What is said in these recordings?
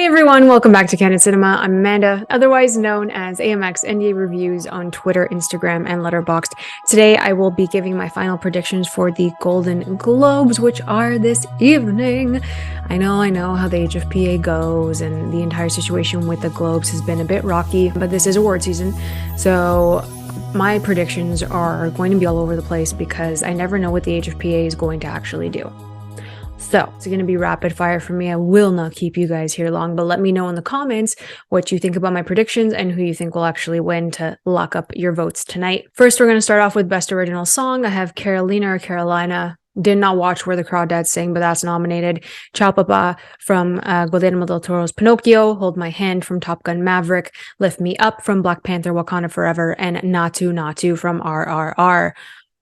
Hey everyone, welcome back to Canon Cinema. I'm Amanda, otherwise known as AMX NDA Reviews on Twitter, Instagram, and Letterboxd. Today I will be giving my final predictions for the Golden Globes, which are this evening. I know how the HFPA goes, and the entire situation with the Globes has been a bit rocky, but this is award season, so my predictions are going to be all over the place because I never know what the HFPA is going to actually do. So it's going to be rapid fire for me. I will not keep you guys here long, but let me know in the comments what you think about my predictions and who you think will actually win to lock up your votes tonight. First, we're going to start off with Best Original Song. I have Carolina or Carolina. Did not watch Where the Crawdads Sing, but that's nominated. Ciao Papa from Guillermo del Toro's Pinocchio, Hold My Hand from Top Gun Maverick, Lift Me Up from Black Panther Wakanda Forever, and Naatu Naatu from RRR.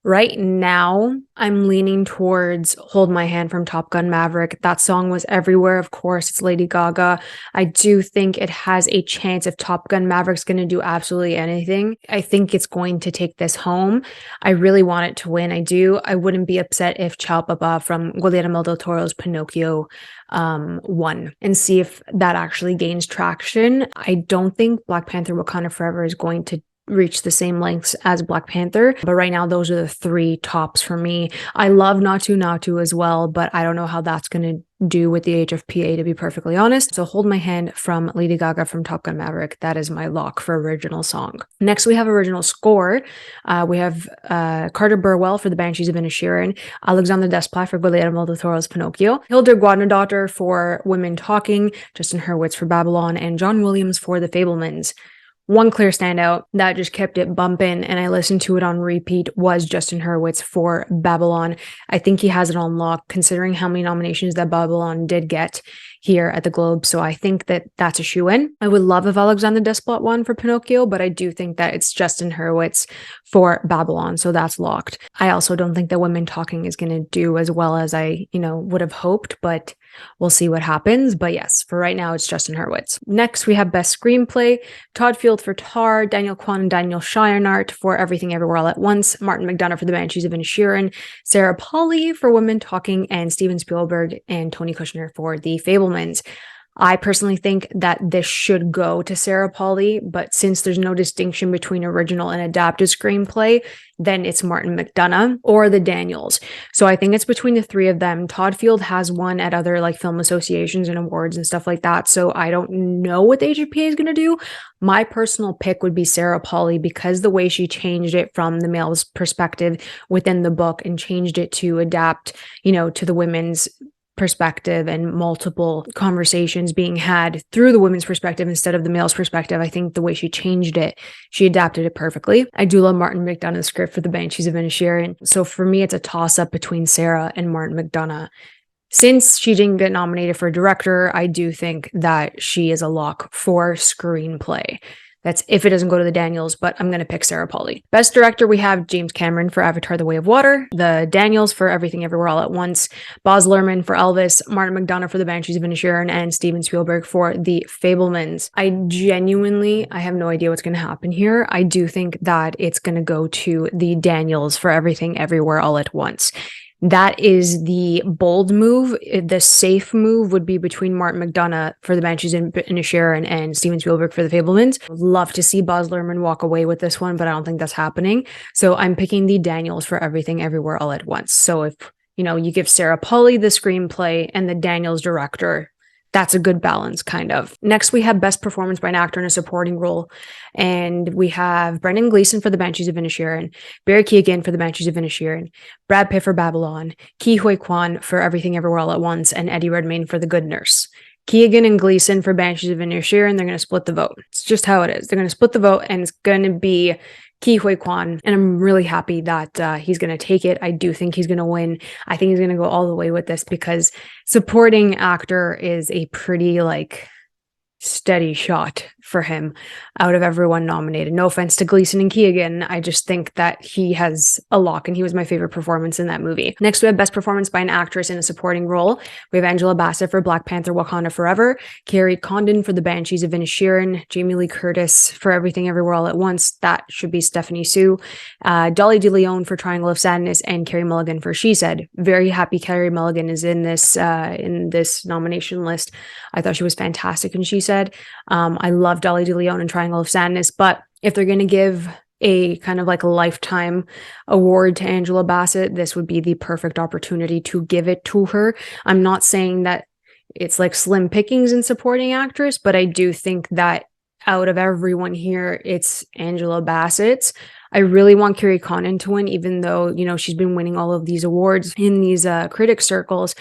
Right now, I'm leaning towards Hold My Hand from Top Gun Maverick. That song was everywhere. Of course, it's Lady Gaga. I do think it has a chance if Top Gun Maverick's going to do absolutely anything. I think it's going to take this home. I really want it to win. I do. I wouldn't be upset if Ciao Papa from Guillermo del Toro's Pinocchio won and see if that actually gains traction. I don't think Black Panther Wakanda Forever is going to reach the same lengths as Black Panther, but right now those are the three tops for me. I love Naatu Naatu as well, but I don't know how that's going to do with the HFPA, to be perfectly honest. So Hold My Hand from Lady Gaga from Top Gun Maverick. That is my lock for original song. Next, we have original score. We have Carter Burwell for The Banshees of Inisherin, Alexandre Desplat for Guillermo del Toro's Pinocchio, Hildur Guðnadóttir for Women Talking, Justin Hurwitz for Babylon, and John Williams for The Fabelmans. One clear standout that just kept it bumping, and I listened to it on repeat, was Justin Hurwitz for Babylon. I think he has it on lock, considering how many nominations that Babylon did get here at the Globe. So I think that that's a shoe-in. I would love if Alexandre Desplat won for Pinocchio, but I do think that it's Justin Hurwitz for Babylon, so that's locked. I also don't think that Women Talking is going to do as well as I, would have hoped, but we'll see what happens. But yes, for right now, it's Justin Hurwitz. Next, we have Best Screenplay. Todd Field for Tar, Daniel Kwan and Daniel Scheinert for Everything Everywhere All at Once, Martin McDonagh for The Banshees of Inisherin, Sarah Polley for Women Talking, and Steven Spielberg and Tony Kushner for The Fabelmans. I personally think that this should go to Sarah Polley, but since there's no distinction between original and adapted screenplay, then it's Martin McDonagh or the Daniels. So I think it's between the three of them. Todd Field has won at other film associations and awards and stuff like that, so I don't know what the HFPA is going to do. My personal pick would be Sarah Polley because the way she changed it from the male's perspective within the book and changed it to adapt, to the women's perspective and multiple conversations being had through the women's perspective instead of the male's perspective. I think the way she changed it, she adapted it perfectly. I do love Martin McDonagh's script for The Banshees of Inisherin. So for me, it's a toss-up between Sarah and Martin McDonagh. Since she didn't get nominated for director, I do think that she is a lock for screenplay. That's if it doesn't go to the Daniels, but I'm going to pick Sarah Polley. Best director, we have James Cameron for Avatar: The Way of Water, the Daniels for Everything Everywhere All at Once, Baz Luhrmann for Elvis, Martin McDonagh for The Banshees of Inisherin, and Steven Spielberg for The Fabelmans. I have no idea what's going to happen here. I do think that it's going to go to the Daniels for Everything Everywhere All at Once. That is the bold move. The safe move would be between Martin McDonagh for The Banshees of Inisherin and Steven Spielberg for The Fabelmans. Love to see Baz Luhrmann walk away with this one, but I don't think that's happening. So I'm picking the Daniels for Everything Everywhere All at Once. So if, you give Sarah Polley the screenplay and the Daniels director, that's a good balance, kind of. Next, we have Best Performance by an Actor in a Supporting Role. And we have Brendan Gleeson for The Banshees of Inisherin, Barry Keoghan for The Banshees of Inisherin, Brad Pitt for Babylon, Ke Huy Quan for Everything Everywhere All at Once, and Eddie Redmayne for The Good Nurse. Keoghan and Gleeson for Banshees of Inisherin, they're going to split the vote. It's just how it is. They're going to split the vote, and it's going to be Ke Huy Quan, and I'm really happy that he's going to take it. I do think he's going to win. I think he's going to go all the way with this because supporting actor is a pretty steady shot for him out of everyone nominated. No offense to Gleason and Keegan. I just think that he has a lock, and he was my favorite performance in that movie. Next, we have Best Performance by an Actress in a Supporting Role. We have Angela Bassett for Black Panther Wakanda Forever, Carrie Condon for The Banshees of Inisherin, Jamie Lee Curtis for Everything Everywhere All at Once. That should be Stephanie Sue. Dolly DeLeon for Triangle of Sadness, and Carey Mulligan for She Said. Very happy Carey Mulligan is in this nomination list. I thought she was fantastic in She Said. I love Dolly DeLeon in Triangle of Sadness, but if they're going to give a kind of like a lifetime award to Angela Bassett, this would be the perfect opportunity to give it to her. I'm not saying that it's like slim pickings in supporting actress, but I do think that out of everyone here, it's Angela Bassett's. I really want Carrie Condon to win, even though, you know, she's been winning all of these awards in these critic circles.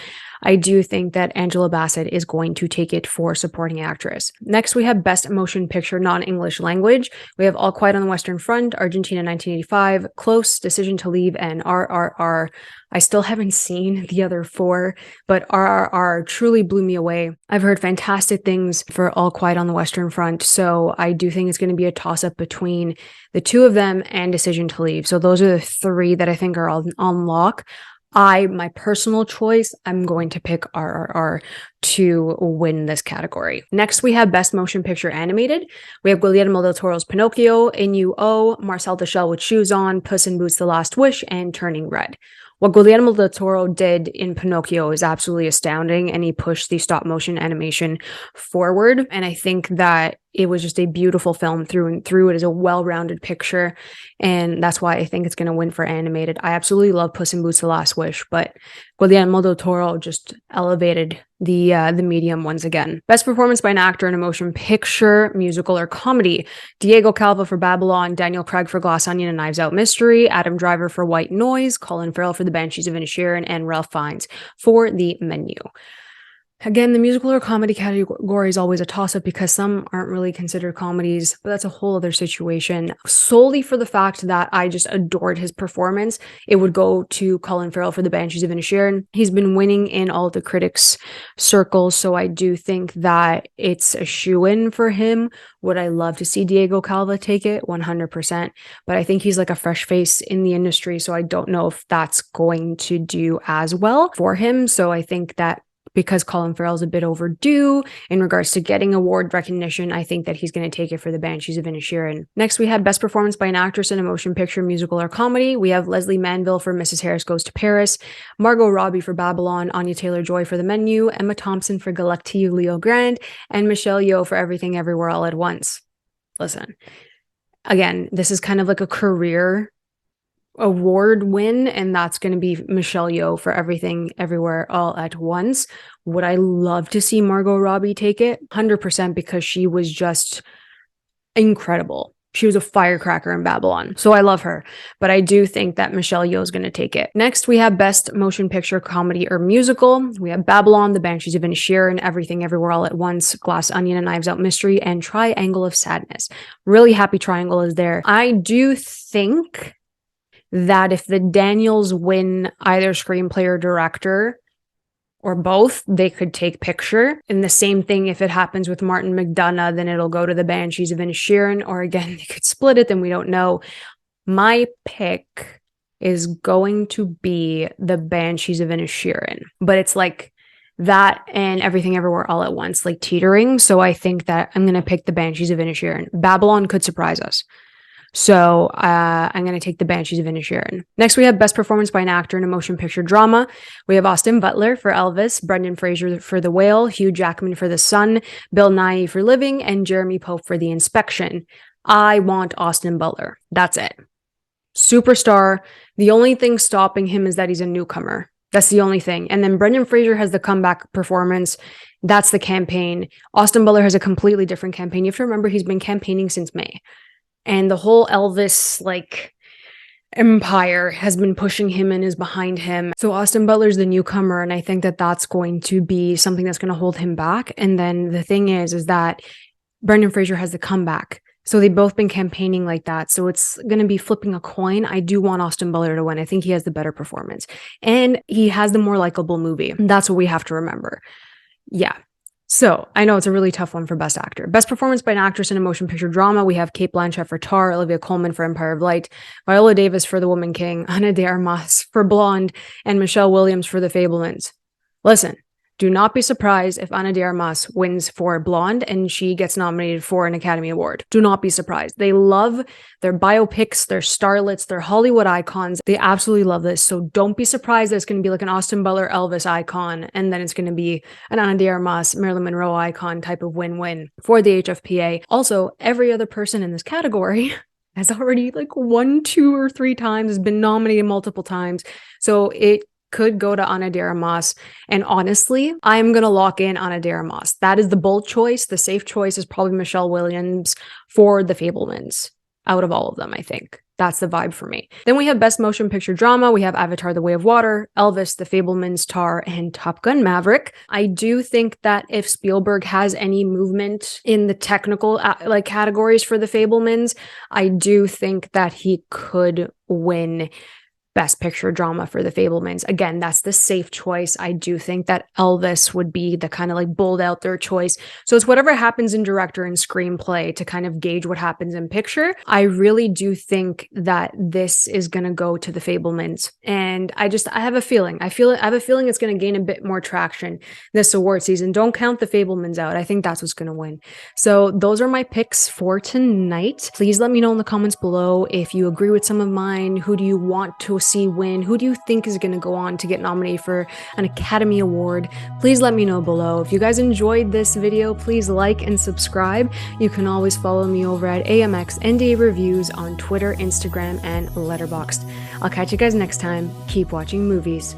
I do think that Angela Bassett is going to take it for supporting actress. Next, we have Best Motion Picture Non-English Language. We have All Quiet on the Western Front, Argentina 1985, Close, Decision to Leave, and RRR. I still haven't seen the other four, but RRR truly blew me away. I've heard fantastic things for All Quiet on the Western Front, so I do think it's going to be a toss-up between the two of them and Decision to Leave. So those are the three that I think are on lock. My personal choice, I'm going to pick RRR to win this category. Next, we have Best Motion Picture Animated. We have Guillermo del Toro's Pinocchio, Inu-Oh, Marcel the Shell with Shoes On, Puss in Boots: The Last Wish, and Turning Red. What Guillermo del Toro did in Pinocchio is absolutely astounding, and he pushed the stop motion animation forward. And I think that it was just a beautiful film through and through. It is a well-rounded picture, and that's why I think it's going to win for animated. I absolutely love Puss in Boots: The Last Wish, but Guillermo del Toro just elevated the medium once again. Best Performance by an Actor in a Motion Picture, Musical, or Comedy. Diego Calva for Babylon, Daniel Craig for Glass Onion and Knives Out Mystery, Adam Driver for White Noise, Colin Farrell for The Banshees of Inisherin, and Ralph Fiennes for The Menu. Again, the musical or comedy category is always a toss-up because some aren't really considered comedies, but that's a whole other situation. Solely for the fact that I just adored his performance, it would go to Colin Farrell for The Banshees of Inisherin. He's been winning in all the critics' circles, so I do think that it's a shoo-in for him. Would I love to see Diego Calva take it? 100%. But I think he's like a fresh face in the industry, so I don't know if that's going to do as well for him. So I think that because Colin Farrell's a bit overdue in regards to getting award recognition, I think that he's going to take it for The Banshees of Inisherin. Next, we have Best Performance by an Actress in a Motion Picture, Musical, or Comedy. We have Leslie Manville for Mrs. Harris Goes to Paris, Margot Robbie for Babylon, Anya Taylor-Joy for The Menu, Emma Thompson for Galactica Grand, and Michelle Yeoh for Everything Everywhere All at Once. Listen, again, this is kind of like a career award win, and that's going to be Michelle Yeoh for Everything Everywhere All at Once. Would I love to see Margot Robbie take it? 100%, because she was just incredible. She was a firecracker in Babylon, so I love her, but I do think that Michelle Yeoh is going to take it. Next, we have Best Motion Picture, Comedy, or Musical. We have Babylon, The Banshees of Inisherin, Everything Everywhere All at Once, Glass Onion and Knives Out Mystery, and Triangle of Sadness. Really happy Triangle is there. I do think that if the Daniels win either screenplay or director, or both, they could take picture. And the same thing, if it happens with Martin McDonagh, then it'll go to The Banshees of Inisherin, or again, they could split it, then we don't know. My pick is going to be The Banshees of Inisherin, but it's like that and Everything Everywhere All at Once, like teetering. So I think that I'm going to pick The Banshees of Inisherin. Babylon could surprise us. So I'm going to take The Banshees of Inisherin. Next, we have Best Performance by an Actor in a Motion Picture Drama. We have Austin Butler for Elvis, Brendan Fraser for The Whale, Hugh Jackman for The Son, Bill Nighy for Living, and Jeremy Pope for The Inspection. I want Austin Butler. That's it. Superstar. The only thing stopping him is that he's a newcomer. That's the only thing. And then Brendan Fraser has the comeback performance. That's the campaign. Austin Butler has a completely different campaign. You have to remember he's been campaigning since May. And the whole Elvis, like, empire has been pushing him and is behind him. So Austin Butler's the newcomer, and I think that that's going to be something that's going to hold him back. And then the thing is that Brendan Fraser has the comeback. So they've both been campaigning like that. So it's going to be flipping a coin. I do want Austin Butler to win. I think he has the better performance. And he has the more likable movie. That's what we have to remember. Yeah. So, I know it's a really tough one for Best Actor. Best Performance by an Actress in a Motion Picture Drama, we have Cate Blanchett for Tar, Olivia Colman for Empire of Light, Viola Davis for The Woman King, Ana de Armas for Blonde, and Michelle Williams for The Fabelmans. Listen, do not be surprised if Ana de Armas wins for Blonde and she gets nominated for an Academy Award. Do not be surprised. They love their biopics, their starlets, their Hollywood icons. They absolutely love this. So don't be surprised that it's going to be like an Austin Butler Elvis icon, and then it's going to be an Ana de Armas Marilyn Monroe icon type of win-win for the HFPA. Also, every other person in this category has already like 1, 2, or 3 times, has been nominated multiple times. So it could go to Ana de Armas. And honestly, I'm going to lock in Ana de Armas. That is the bold choice. The safe choice is probably Michelle Williams for The Fabelmans out of all of them, I think. That's the vibe for me. Then we have Best Motion Picture Drama. We have Avatar: The Way of Water, Elvis, The Fabelmans, Tar, and Top Gun: Maverick. I do think that if Spielberg has any movement in the technical categories for The Fabelmans, I do think that he could win Best Picture Drama for The Fabelmans. Again, that's the safe choice. I do think that Elvis would be the kind of like bold out there choice. So it's whatever happens in director and screenplay to kind of gauge what happens in picture. I really do think that this is going to go to The Fabelmans. And I have a feeling. I have a feeling it's going to gain a bit more traction this award season. Don't count The Fabelmans out. I think that's what's going to win. So those are my picks for tonight. Please let me know in the comments below if you agree with some of mine. Who do you want to see win? Who do you think is going to go on to get nominated for an Academy Award? Please let me know below. If you guys enjoyed this video, please like and subscribe. You can always follow me over at AMX NDA Reviews on Twitter, Instagram, and Letterboxd. I'll catch you guys next time. Keep watching movies.